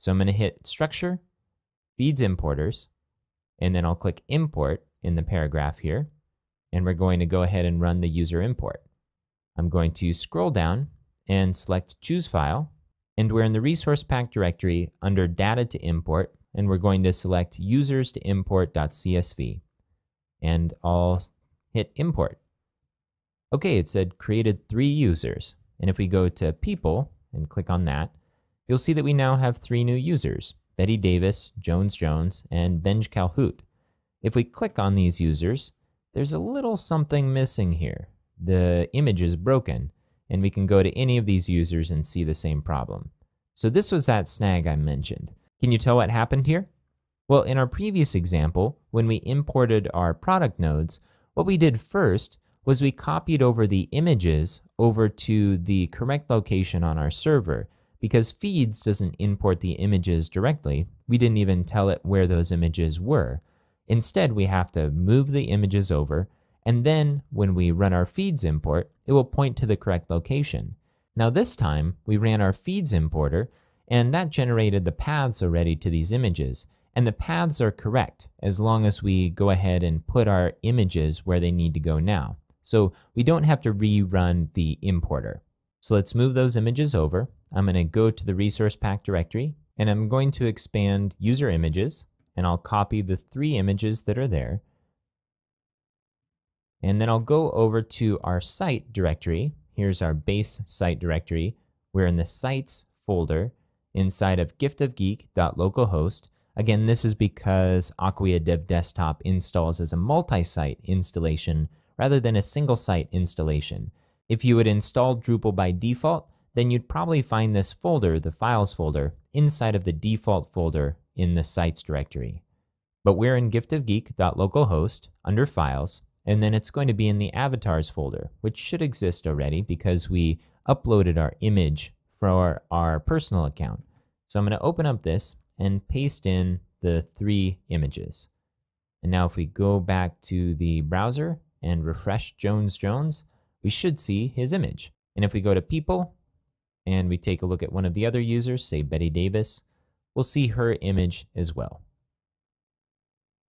So I'm going to hit Structure, Feeds Importers, and then I'll click Import in the paragraph here, and we're going to go ahead and run the user import. I'm going to scroll down and select Choose File, and we're in the resource pack directory under Data to Import, and we're going to select users to import.csv, and I'll hit Import. Okay, it said created 3 users, and if we go to People and click on that, you'll see that we now have 3 new users, Betty Davis, Jones Jones, and Benj Calhoun. If we click on these users, there's a little something missing here. The image is broken, and we can go to any of these users and see the same problem. So this was that snag I mentioned. Can you tell what happened here? Well, in our previous example, when we imported our product nodes, what we did first was we copied over the images over to the correct location on our server. Because Feeds doesn't import the images directly, we didn't even tell it where those images were. Instead, we have to move the images over, and then when we run our Feeds import, it will point to the correct location. Now this time, we ran our Feeds importer, and that generated the paths already to these images. And the paths are correct as long as we go ahead and put our images where they need to go now. So we don't have to rerun the importer. So let's move those images over. I'm going to go to the resource pack directory, and I'm going to expand user images, and I'll copy the 3 images that are there. And then I'll go over to our site directory. Here's our base site directory. We're in the sites folder inside of giftofgeek.localhost. Again, this is because Acquia Dev Desktop installs as a multi-site installation rather than a single site installation. If you would install Drupal by default, then you'd probably find this folder, the files folder, inside of the default folder in the sites directory. But we're in giftofgeek.localhost under files, and then it's going to be in the avatars folder, which should exist already because we uploaded our image for our personal account. So I'm going to open up this and paste in the 3 images. And now if we go back to the browser and refresh Jones Jones, we should see his image. And if we go to People and we take a look at one of the other users, say Betty Davis, we'll see her image as well.